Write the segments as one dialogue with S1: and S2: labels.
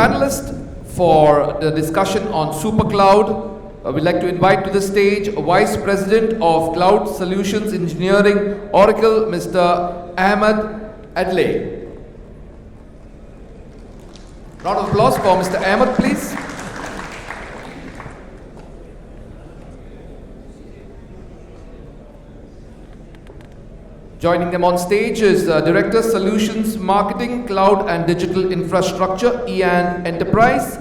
S1: panelists for the discussion on SuperCloud, we'd like to invite to the stage Vice President of Cloud Solutions Engineering, Oracle, Mr. Ahmed Adly. Round of applause for Mr. Ahmed, please. Joining them on stage is Director Solutions Marketing, Cloud and Digital Infrastructure, EAN Enterprise,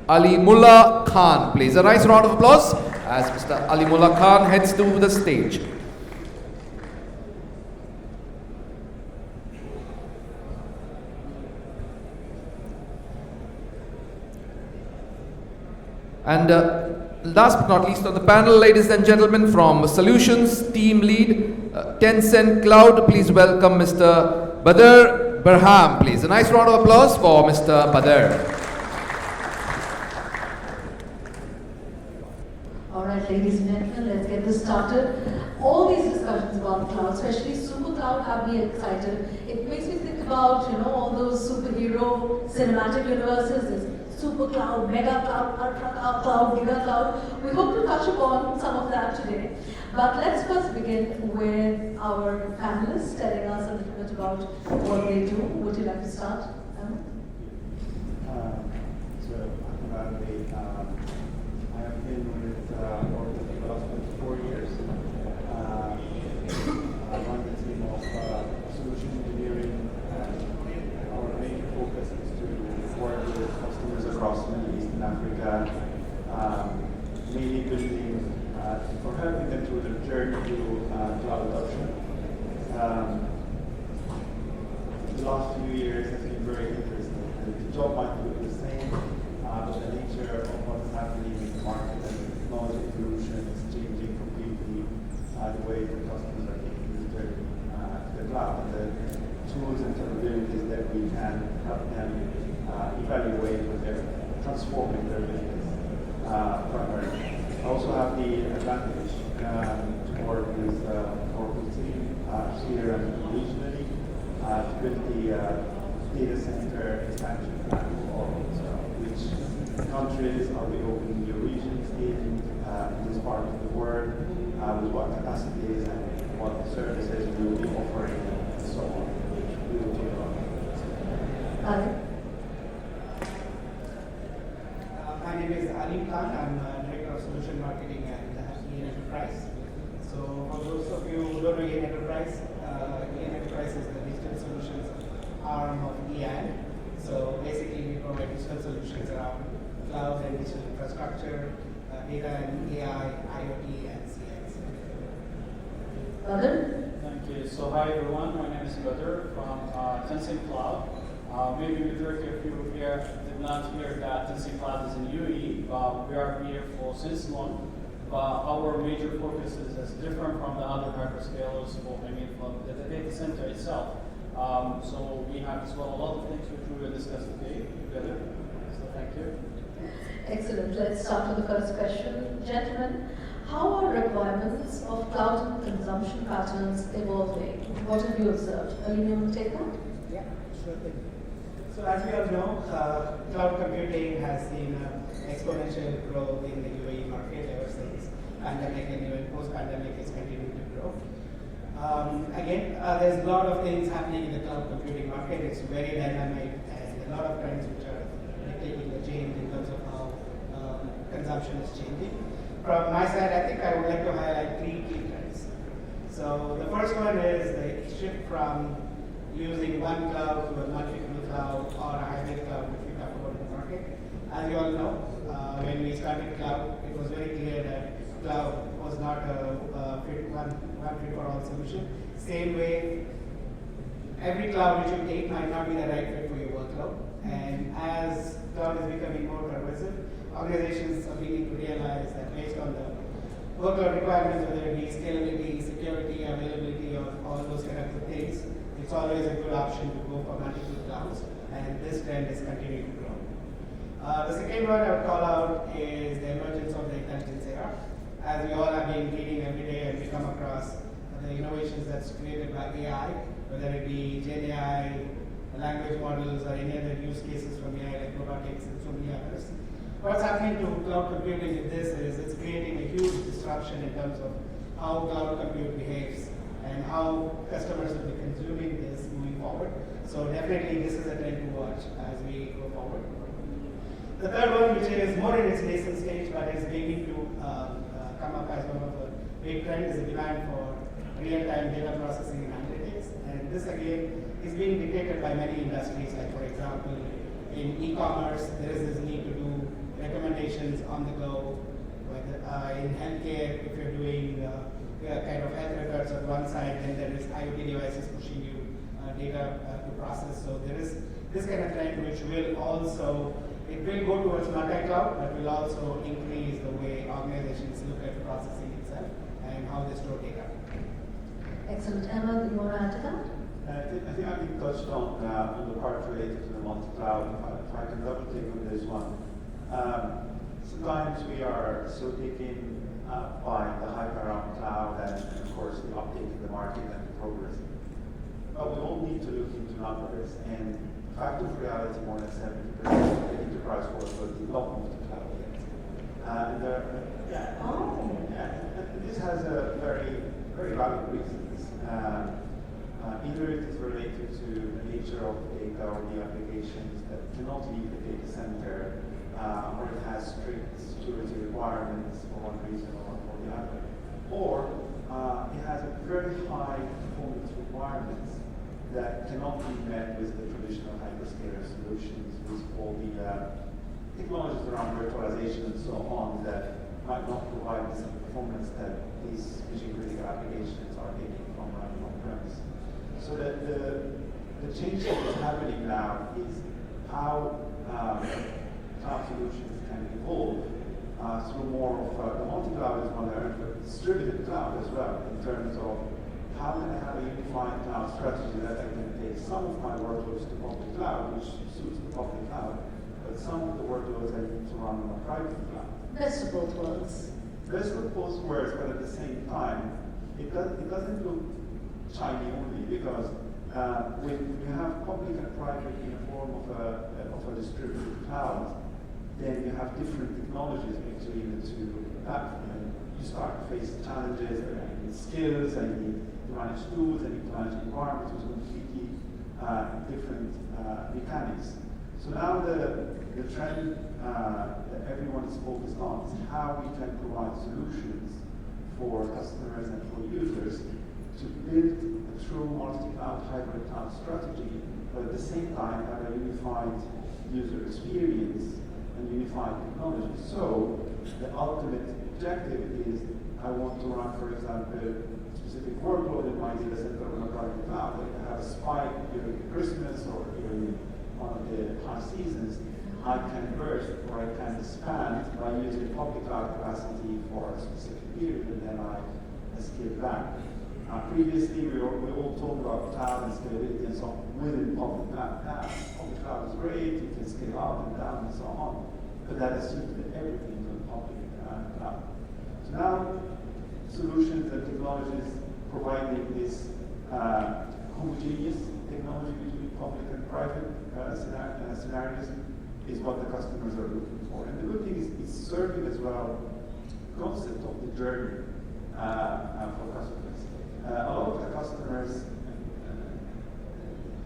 S1: Alimullah Khan. Please a nice round of applause as Mr. Alimullah Khan heads to the stage. And last but not least on the panel, ladies and gentlemen, from Solutions Team Lead, Tencent Cloud, please welcome Mr. Barham, please. A nice round of applause for Mr. Badr.
S2: All right, ladies and gentlemen, let's get this started. All these discussions about cloud, especially super cloud, have me excited. It makes me think about, all those superhero cinematic universes. There's super cloud, mega cloud, ultra cloud, giga cloud. We hope to touch upon some of that today. But let's first begin with our panelists telling us a little bit about what they do. Would you like to start, Ahmed?
S3: I have been with Oracle for the last 24 years. I run the team of solution engineering, and our main focus is to work with customers across Middle East and Africa, mainly building for helping them through the journey to cloud adoption. The last few years has been very interesting. The job might look the same, but the nature of what's happening in the market and the technology evolution is changing completely the way the customers are taking this journey to the cloud. And the tools and capabilities that we can help them evaluate when they're transforming their business primarily. I also have the advantage to work with Oracle team here and regionally to build the data center expansion plan for Oracle. So which countries are we opening new regions in this part of the world, with what capacities and what services we will be offering and so on, which we will talk about.
S4: My name is Alim Khan. I'm Director of Solution Marketing at EAN Enterprise. So for those of you who don't know EAN Enterprise, EAN Enterprise is the digital solutions arm of EAN. So basically we provide digital solutions around cloud and digital infrastructure, data and AI, IoT and CX.
S2: Badr?
S5: Thank you. So hi everyone, my name is Badr from Tencent Cloud. Maybe majority of you here did not hear that Tencent Cloud is in UAE. We are here since long, but our major focus is different from the other hyperscalers, from the data center itself. So we have as well a lot of things which we will discuss today together. So thank you.
S2: Excellent. Let's start with the first question. Gentlemen, how are requirements of cloud consumption patterns evolving? What have you observed? Alim, you want to take that?
S4: Yeah, sure thing. So as we all know, cloud computing has seen exponential growth in the UAE market ever since pandemic, and even post-pandemic it's continuing to grow. Again, there's a lot of things happening in the cloud computing market. It's very dynamic and a lot of trends which are taking the change in terms of how consumption is changing. From my side, I think I would like to highlight three key trends. So the first one is the shift from using one cloud to a multi-cloud cloud or a hybrid cloud, which we talk about in the market. As you all know, when we started cloud, it was very clear that cloud was not a one fit for all solution. Same way, every cloud which you take might not be the right fit for your workload. And as cloud is becoming more pervasive, organizations are beginning to realize that based on the workload requirements, whether it be scalability, security, availability, or all those kinds of things, it's always a good option to go for multiple clouds, and this trend is continuing to grow. The second one I would call out is the emergence of the intelligence era. As we all have been reading every day and we come across the innovations that's created by AI, whether it be Gen AI, language models, or any other use cases from AI like robotics and so what's happening to cloud computing in this is it's creating a huge disruption in terms of how cloud compute behaves and how customers will be consuming this moving forward. So definitely this is a trend to watch as we go forward. The third one, which is more in its nascent stage but is beginning to come up as one of the big trends, is a demand for real-time data processing and analytics. And this again is being dictated by many industries, like for example, in e-commerce, there is this need to do recommendations on the go. In healthcare, if you're doing kind of health records on one side, then there is IoT devices pushing you data to process. So there is this kind of trend which will also, it will go towards multi-cloud, but will also increase the way organizations look at processing itself and how they store data.
S2: Excellent. Ahmed, you want to add to that?
S3: I think I touched on the part related to the multi-cloud. If I can double click on this one. Sometimes we are so taken by the hype around cloud and of course the uptake in the market and the progress. But we all need to look into numbers, and fact of reality, more than 70% of the enterprise workload did not move to cloud yet. And this has a very, very valid reasons. Either it is related to the nature of the data or the applications that cannot leave the data center, or it has strict security requirements for one reason or the other, or it has a very high performance requirements that cannot be met with the traditional hyperscaler solutions, with all the technologies around virtualization and so on that might not provide the same performance that these mission-critical applications are getting from running on-premise. So that the change that is happening now is how cloud solutions can evolve through more of the multi-cloud is modern, but distributed cloud as well, in terms of how can I have a unified cloud strategy that I can take some of my workloads to public cloud, which suits the public cloud, but some of the workloads I need to run on a private cloud.
S2: Best of both worlds.
S3: Best of both worlds, but at the same time, it doesn't look shiny only, because when you have public and private in the form of a distributed cloud, then you have different technologies between the two platforms. You start to face challenges, and you need skills, and you need to manage tools, and you need to manage environments with completely different mechanics. So now the trend that everyone is focused on is how we can provide solutions for customers and for users to build a true multi-cloud hybrid cloud strategy, but at the same time have a unified user experience and unified technology. So the ultimate objective is I want to run, for example, a specific workload in my data center on a private cloud. Like I have a spike during Christmas or during one of the high seasons. I can burst or I can expand by using public cloud capacity for a specific period, and then I scale back. Previously, we all talked about cloud and scalability and so on within public cloud. Now, public cloud is great, you can scale up and down and so on, but that assumes that everything is on public cloud. So now, solutions and technologies providing this homogeneous technology between public and private scenarios is what the customers are looking for. And the good thing is it's serving as well the concept of the journey for customers. A lot of the customers,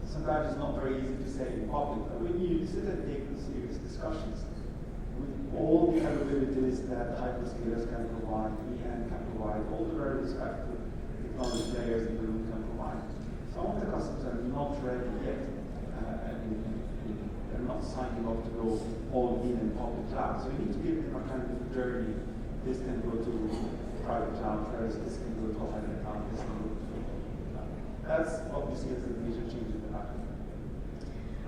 S3: sometimes it's not very easy to say in public, but when you sit and take serious discussions with all the capabilities that hyperscalers can provide, EN can provide, all the very respected technology players in the room can provide, some of the customers are not ready yet. They're not signing up to go all in public cloud. So you need to give them a kind of journey. This can go to private cloud first, this can go to hybrid cloud, this can go to public cloud. That's obviously a major change in the market.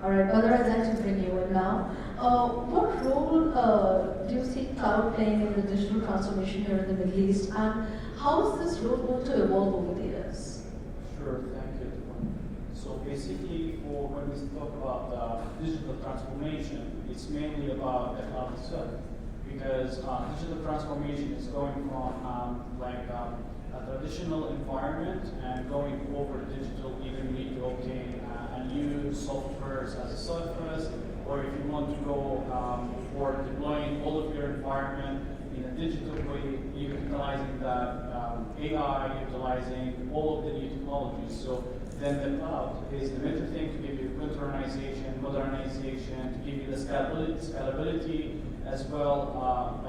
S2: All right, Badr, I'd like to bring you in now. What role do you see cloud playing in the digital transformation here in the Middle East, and how is this role going to evolve over the years?
S5: Sure, thank you. So basically, when we talk about digital transformation, it's mainly about the cloud itself, because digital transformation is going from a traditional environment and going over digital. Either you need to obtain and use software as a service, or if you want to go for deploying all of your environment in a digital way, utilizing the AI, utilizing all of the new technologies. So then the cloud is the major thing to give you containerization, modernization, to give you the scalability as well,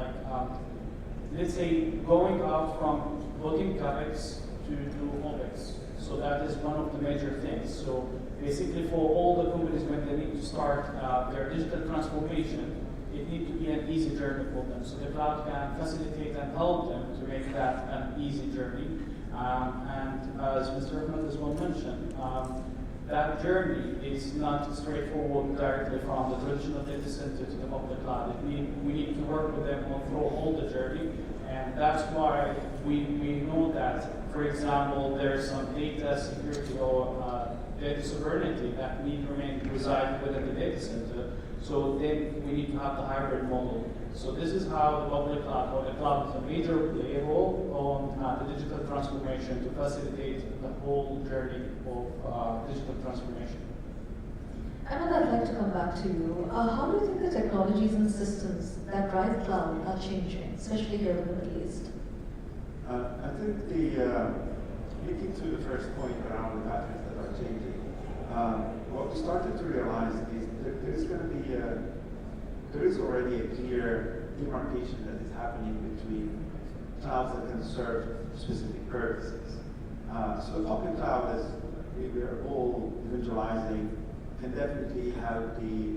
S5: let's say going out from putting CapEx to do OpEx. So that is one of the major things. So basically for all the companies when they need to start their digital transformation, it needs to be an easy journey for them. So the cloud can facilitate and help them to make that an easy journey. And as Mr. Ahmed as well mentioned, that journey is not straightforward directly from the traditional data center to the public cloud. We need to work with them through all the journey, and that's why we know that, for example, there's some data security or data sovereignty that need to remain reside within the data center. So then we need to have the hybrid model. So this is how the public cloud or the cloud is a major role on the digital transformation to facilitate the whole journey of digital transformation.
S2: Ahmed, I'd like to come back to you. How do you think the technologies and systems that drive cloud are changing, especially here in the Middle East?
S3: I think linking to the first point around the patterns that are changing, what we started to realize is there is already a clear demarcation that is happening between clouds that can serve specific purposes. So the public cloud, as we are all visualizing, can definitely help the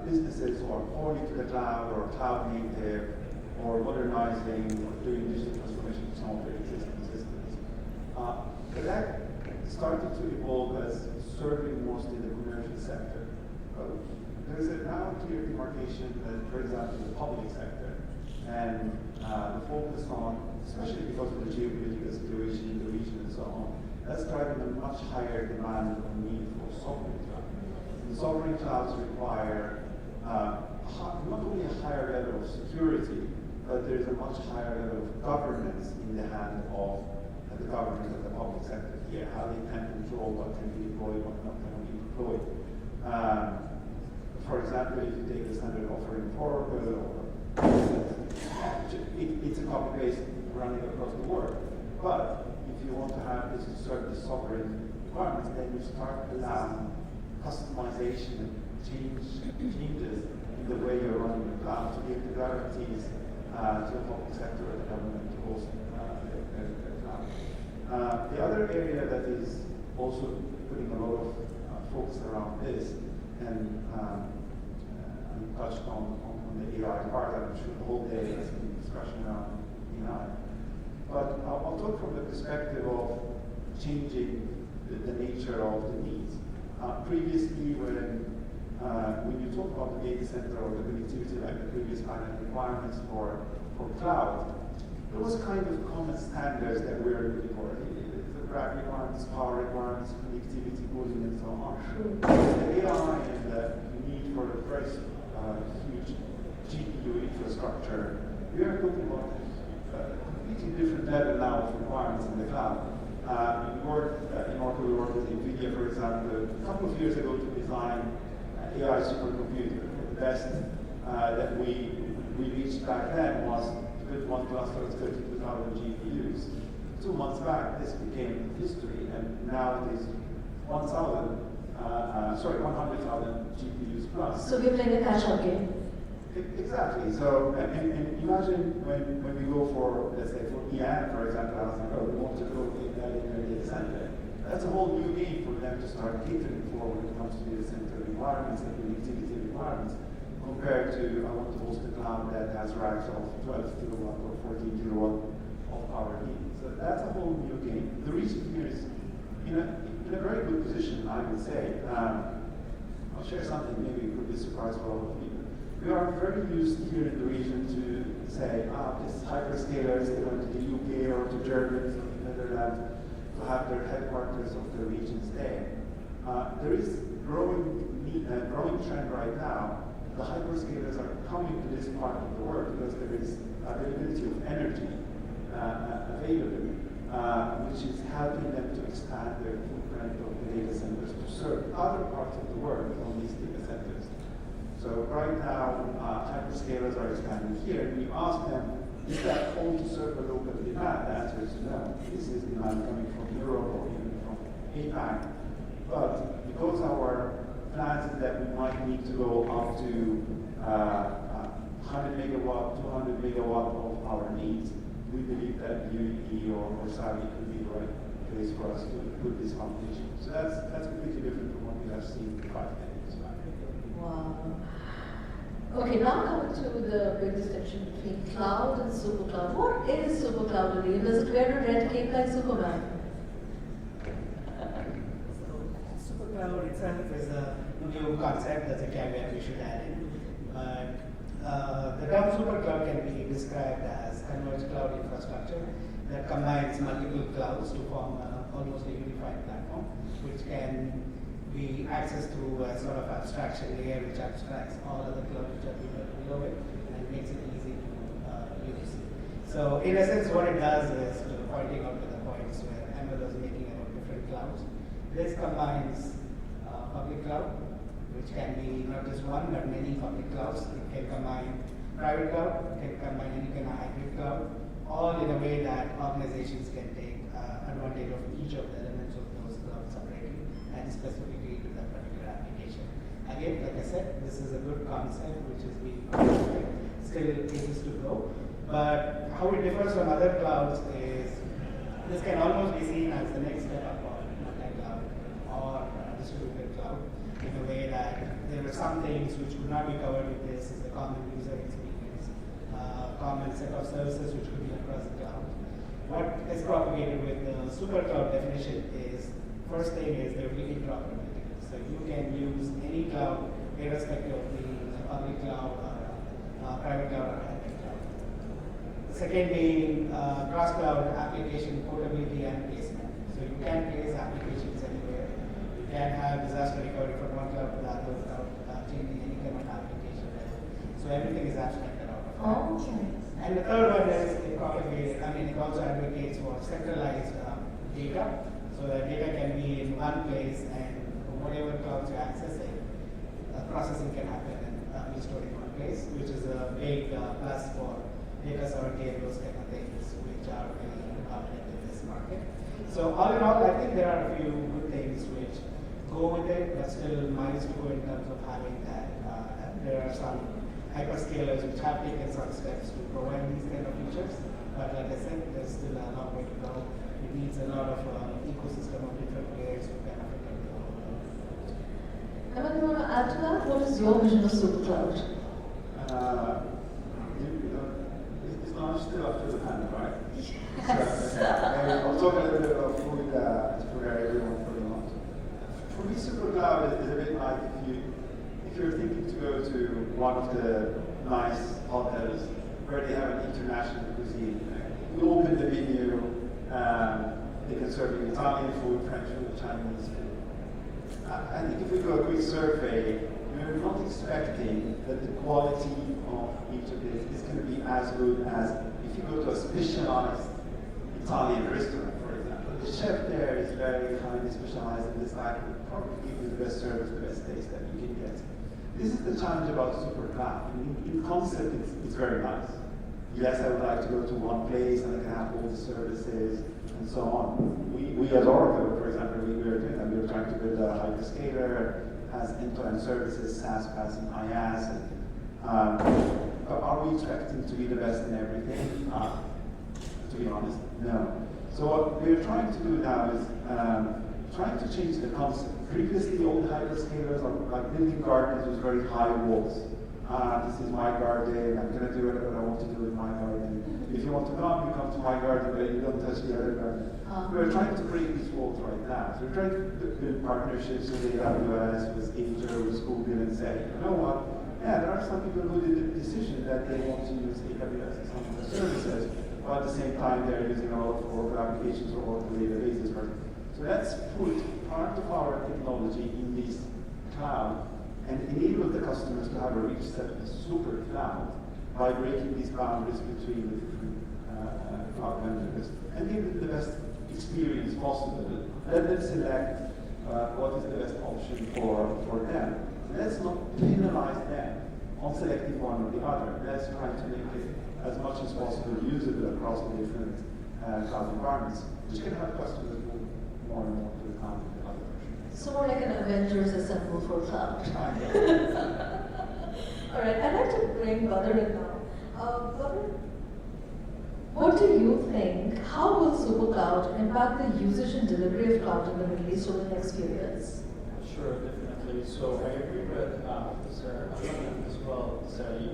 S3: businesses who are pointing to the cloud or cloud native or modernizing or doing digital transformation of some of their existing systems. But that started to evolve as serving mostly the commercial sector. There's a now clear demarcation that, for example, the public sector and the focus on, especially because of the geopolitical situation in the region and so on, that's driving a much higher demand or need for sovereign cloud. And sovereign clouds require not only a higher level of security, but there's a much higher level of governance in the hand of the government and the public sector here, how they can control what can be deployed, what not can be deployed. For example, if you take the standard offering Oracle, it's a copy-paste running across the world. But if you want to have this to serve the sovereign requirements, then you start allowing customization and changes in the way you're running the cloud to give the guarantees to the public sector or the government to host their cloud. The other area that is also putting a lot of focus around this, and I touched on the AI part, I'm sure the whole day has been discussion around AI. But I'll talk from the perspective of changing the nature of the needs. Previously, when you talk about the data center or the connectivity, like the previous kind of requirements for cloud, there was kind of common standards that we were looking for. The rack requirements, power requirements, connectivity, cooling, and so on. The AI and the need for a very huge GPU infrastructure, we are talking about a completely different level now of requirements in the cloud. We worked with NVIDIA, for example, a couple of years ago to design an AI supercomputer. The best that we reached back then was to build one cluster of 32,000 GPUs. 2 months back, this became history, and now it is 100,000 GPUs plus.
S2: So we're playing a catch-up game.
S3: Exactly. So, and imagine when we go for, let's say, for EN, for example, I was like, oh, we want to go in their data center. That's a whole new game for them to start catering for when it comes to data center requirements and connectivity requirements, compared to, I want to host a cloud that has racks of 12 kilowatt or 14 kilowatt of power needs. So that's a whole new game. The region here is in a very good position, I would say. I'll share something, maybe it could be a surprise for all of you. We are very used here in the region to say, these hyperscalers, they went to the UK or to Germany or the Netherlands to have their headquarters of their regions there. There is growing trend right now. The hyperscalers are coming to this part of the world because there is availability of energy available, which is helping them to expand their footprint of the data centers to serve other parts of the world on these data centers. So right now, hyperscalers are expanding here, and you ask them, is that all to serve a local demand? The answer is no. This is demand coming from Europe or even from APAC. But because our plans is that we might need to go up to 100 megawatt, 200 megawatt of our needs, we believe that UAE or Saudi could be the right place for us to put this competition. So that's completely different from what we have seen 5 years back.
S2: Wow. Okay, now coming to the big distinction between cloud and super cloud. What is super cloud, Alim? Does it wear a red cape like Superman?
S4: Super cloud itself is a new concept. That's a caveat we should add in. But the term super cloud can be described as converged cloud infrastructure that combines multiple clouds to form almost a unified platform, which can be accessed through a sort of abstraction layer which abstracts all other clouds which are below it and makes it easy to use. So in essence, what it does is pointing out to the points where Ahmed was making about different clouds. This combines public cloud, which can be not just one but many public clouds. It can combine private cloud, it can combine any kind of hybrid cloud, all in a way that organizations can take advantage of each of the elements of those clouds separately and specifically to that particular application. Again, like I said, this is a good concept which is being still ages to go. But how it differs from other clouds is this can almost be seen as the next step up of multi-cloud or distributed cloud in a way that there are some things which could not be covered with this is a common user experience, common set of services which could be across the cloud. What is propagated with the super cloud definition is, first thing is there will be interoperability. So you can use any cloud irrespective of being a public cloud or private cloud or hybrid cloud. The second being cross-cloud application portability and placement. So you can place applications anywhere. You can have disaster recovery from one cloud to the other without changing any kind of application. So everything is abstracted out of that.
S2: Okay.
S4: And the third one is it also advocates for centralized data, so that data can be in one place and whatever clouds you're accessing, processing can happen and be stored in one place, which is a big plus for data sovereignty and those kind of things, which are very important in this market. So all in all, I think there are a few good things which go with it, but still miles to go in terms of having that. There are some hyperscalers which have taken some steps to provide these kind of features, but like I said, there's still a long way to go. It needs a lot of ecosystem of different players to benefit from the whole.
S2: Ahmed, you want to add to that? What is your vision of super cloud?
S3: It's not still up to the panel, right?
S2: Yes.
S3: So, I'll talk a little bit about food to prepare everyone for the launch. For me, super cloud is a bit like if you're thinking to go to one of the nice hotels where they have an international cuisine. You open the menu, they can serve you Italian food, French food, Chinese food. I think if we do a quick survey, we're not expecting that the quality of each of these is going to be as good as if you go to a specialized Italian restaurant, for example. The chef there is very highly specialized in this type of probably give you the best service, the best taste that you can get. This is the challenge about super cloud. In concept, it's very nice. Yes, I would like to go to one place and I can have all the services and so on. We as Oracle, for example, we were doing that. We were trying to build a hyperscaler, has end-to-end services, SaaS, PaaS, and IaaS. But are we expecting to be the best in everything? To be honest, no. So what we're trying to do now is trying to change the concept. Previously, all the hyperscalers are like building gardens with very high walls. This is my garden, I'm going to do whatever I want to do with my garden. If you want to come, you come to my garden, but you don't touch the other garden. We're trying to break these walls right now. So we're trying to build partnerships with AWS, with Azure, with Google, and say, you know what? Yeah, there are some people who did the decision that they want to use AWS as some of the services, while at the same time they're using a lot of Oracle applications or Oracle databases. So let's put part of our technology in this cloud and enable the customers to have a rich set of super cloud by breaking these boundaries between the different cloud vendors and give them the best experience possible. Let them select what is the best option for them. let's not penalize them on selecting one or the other. Let's try to make it as much as possible usable across the different cloud environments, which can help customers move more and more to the cloud than the other version.
S2: So more like an Avengers assemble for cloud. All right, I'd like to bring Badr in now. Badr, what do you think? How will SuperCloud impact the usage and delivery of cloud in the Middle East over the next few years?
S5: Sure, definitely. So I agree with Sir Ahmed as well, Sari.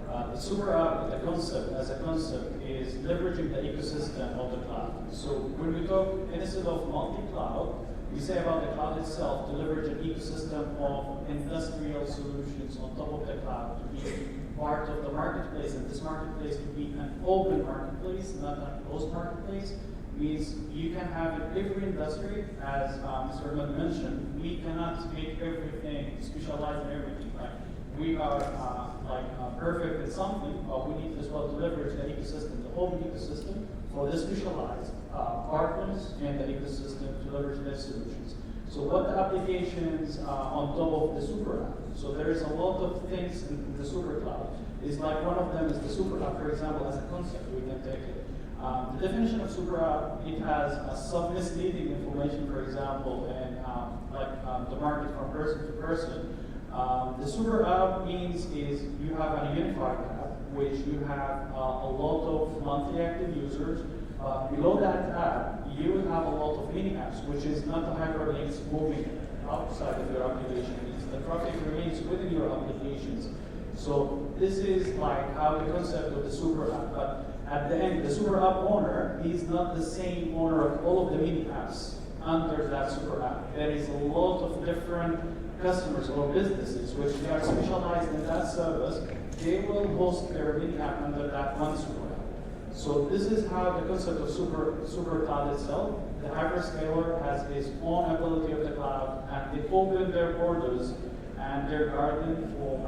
S5: The super app, the concept as a concept, is leveraging the ecosystem of the cloud. So when we talk, instead of multi-cloud, we say about the cloud itself to leverage an ecosystem of industrial solutions on top of the cloud to be part of the marketplace, and this marketplace to be an open marketplace, not a closed marketplace. Means you can have in every industry, as Mr. Ahmed mentioned, we cannot make everything specialized in everything. Like we are perfect at something, but we need as well to leverage the ecosystem, the open ecosystem, for the specialized partners in the ecosystem to leverage their solutions. So what the applications on top of the super app? So there is a lot of things in the super cloud. It's like one of them is the super app, for example, as a concept, we can take it. The definition of super app, it has some misleading information, for example, and the market from person to person. The super app means is you have a unified app, which you have a lot of monthly active users. Below that app, you will have a lot of mini apps, which is not the hyperlinks moving outside of your application. It's the traffic remains within your applications. So this is like how the concept of the super app. But at the end, the super app owner is not the same owner of all of the mini apps under that super app. There is a lot of different customers or businesses which they are specialized in that service. They will host their mini app under that one super app. So this is how the concept of super cloud itself. The hyperscaler has its own ability of the cloud, and they open their borders and their garden for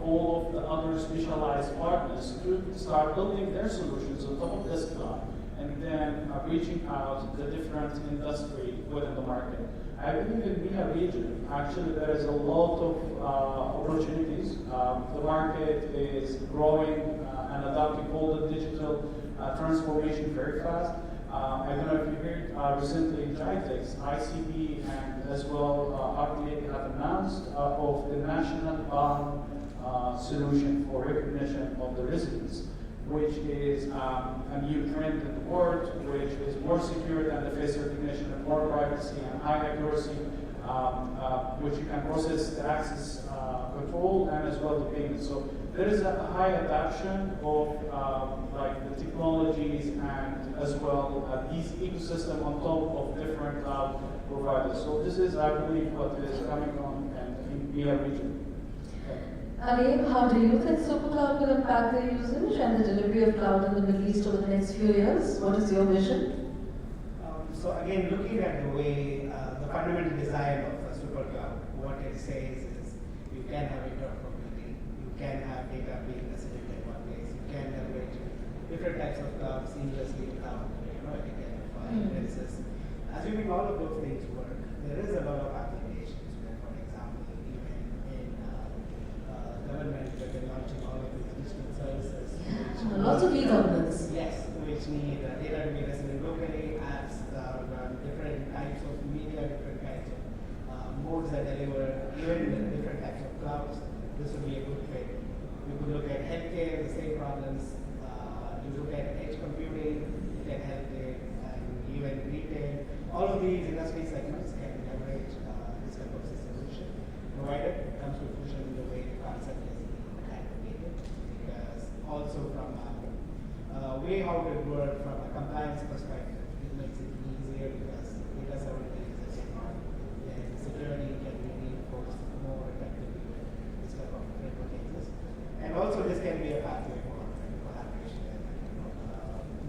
S5: all of the other specialized partners to start building their solutions on top of this cloud, and then reaching out the different industry within the market. I believe in MENA region, actually there is a lot of opportunities. The market is growing and adopting all the digital transformation very fast. I don't know if you heard recently GITEX, ICB, and as well Adly have announced of the national Barham solution for recognition of the residents, which is a new trend in the world, which is more secure than the face recognition and more privacy and high accuracy, which you can process the access control and as well the payment. So there is a high adoption of the technologies and as well these ecosystem on top of different cloud providers. So this is, I believe, what is coming on in the MENA region.
S2: Alim, how do you think SuperCloud will impact the usage and the delivery of cloud in the Middle East over the next few years? What is your vision?
S4: So again, looking at the way the fundamental design of a SuperCloud, what it says is you can have interoperability, you can have data being resident in one place, you can leverage different types of clouds seamlessly without identifying places. Assuming all of those things work, there is a lot of applications where, for example, even in government, where they're launching all of these digital services.
S2: Lots of e-governance.
S4: Yes, which need data to be resident locally, apps run different types of media, different kinds of modes that deliver, even with different types of clouds. This would be a good fit. You could look at healthcare, the same problems. You look at edge computing, you can help there, and even retail. All of these industry segments can leverage this type of solution, provided it comes to fruition in the way the concept is advocated. Because also from way how it would work from a compliance perspective, it makes it easier because data sovereignty is a technology, and security can be reinforced more effectively with this type of framework exists. And also this can be a pathway for collaboration and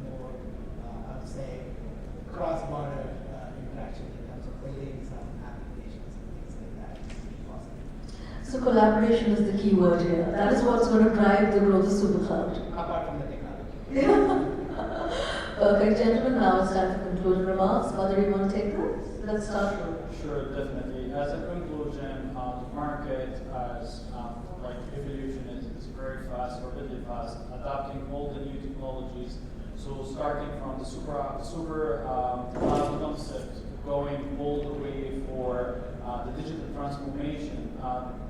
S4: more, I would say, cross-border interaction in terms of building some applications and things like that is possible.
S2: So collaboration is the key word here. That is what's going to drive the growth of SuperCloud.
S4: Apart from the technology.
S2: Perfect, gentlemen. Now it's time for concluding remarks. Mother, you want to take this? let's start with.
S5: Sure, definitely. As a conclusion, the market as like evolution is very fast, or really fast, adopting all the new technologies. So starting from the super cloud concept, going all the way for the digital transformation.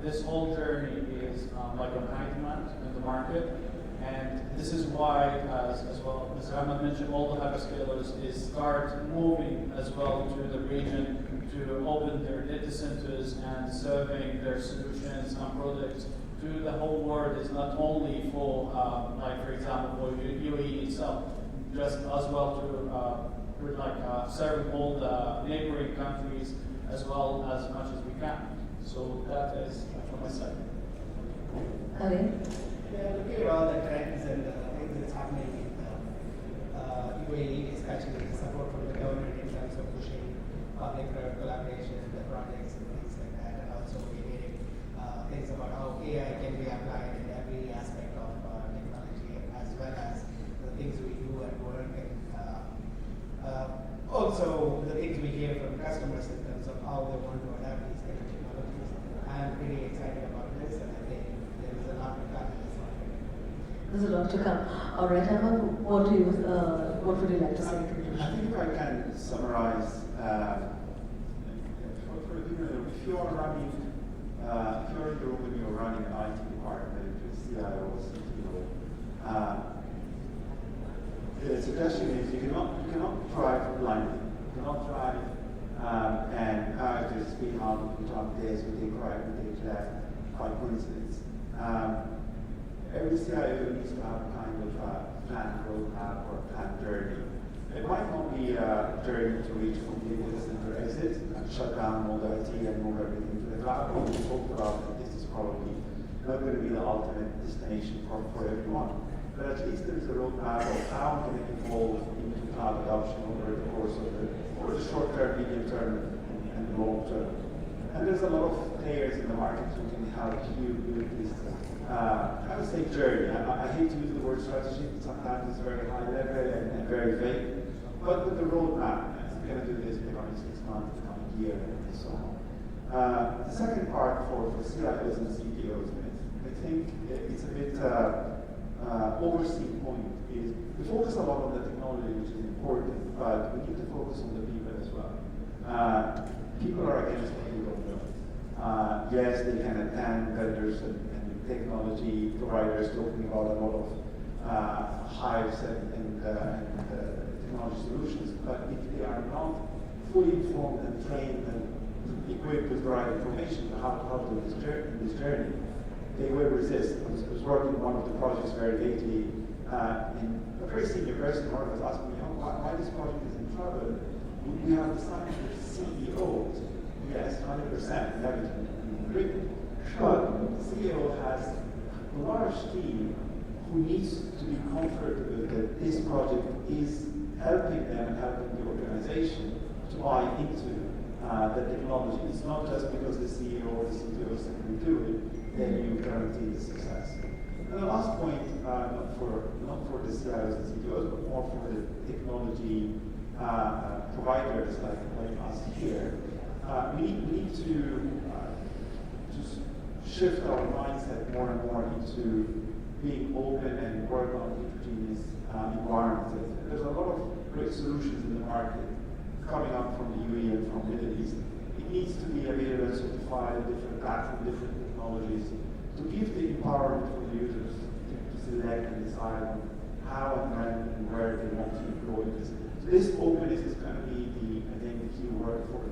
S5: This whole journey is like on high demand in the market. And this is why, as well, as Ahmed mentioned, all the hyperscalers start moving as well to the region to open their data centers and serving their solutions and products to the whole world. Is not only for, like for example, for UAE itself, just as well to serving all the neighboring countries as well as much as we can. So that is from my side.
S2: Alim?
S4: Yeah, looking at all the trends and things that's happening in the UAE, especially the support from the government in terms of pushing public collaboration, the projects and things like that, and also we're hearing things about how AI can be applied in every aspect of technology, as well as the things we do at work, and also the things we hear from customers in terms of how they want to adapt these kind of technologies. I'm pretty excited about this, and I think there is a lot to come in this market.
S2: There's a lot to come. All right, Ahmed, what would you like to say?
S3: I think if I can summarize, if you are running, if you're in the room and you're running an IT department, CIO, CTO, the suggestion is you cannot drive blindly. You cannot drive and just be on this, we take right, we take left, by coincidence. Every CIO needs to have a kind of planned roadmap or planned journey. It might not be a journey to reach complete data center exit and shut down all the IT and move everything to the cloud. We talked about that this is probably not going to be the ultimate destination for everyone. But at least there's a roadmap of how can it evolve into cloud adoption over the course of the short term, medium term, and long term. And there's a lot of players in the market who can help you with this, I would say, journey. I hate to use the word strategy, sometimes it's very high level and very vague. But with the roadmap, you're going to do this in the coming 6 months, the coming year, and so on. The second part for CIOs and CTOs, I think it's a bit overseen point is we focus a lot on the technology, which is important, but we need to focus on the people as well. People are against what we don't know. Yes, they can attend vendors and technology providers talking about a lot of hives and technology solutions, but if they are not fully informed and trained and equipped with the right information on how to do this journey, they will resist. I was working on one of the projects very lately, and a very senior person was asking me, why this project is in trouble. We have assigned CEOs. Yes, 100%, everything written. But the CEO has a large team who needs to be comfortable that this project is helping them and helping the organization to buy into the technology. It's not just because the CEO or the CTO simply do it, then you guarantee the success. And the last point, not for the CIOs and CTOs, but more for the technology providers like us here, we need to shift our mindset more and more into being open and work on heterogeneous environments. There's a lot of great solutions in the market coming up from the UAE and from the Middle East. It needs to be available, certified, different platforms, different technologies, to give the empowerment for the users to select and decide on how and when and where they want to deploy this. So this openness is going to be the key word for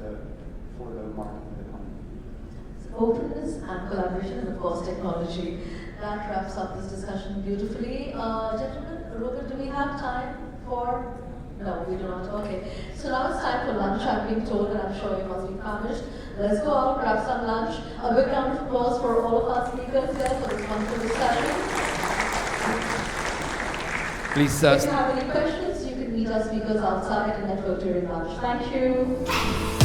S3: the market in the coming years.
S2: Openness and collaboration, and of course technology. That wraps up this discussion beautifully. Gentlemen, Robert, do we have time for? No, we do not. Okay. So now it's time for lunch. I'm being told, and I'm sure you must be famished. Let's go out, grab some lunch. A big round of applause for all of our speakers here for this wonderful discussion.
S1: Please,
S2: if you have any questions, you can meet our speakers outside and network during lunch. Thank you.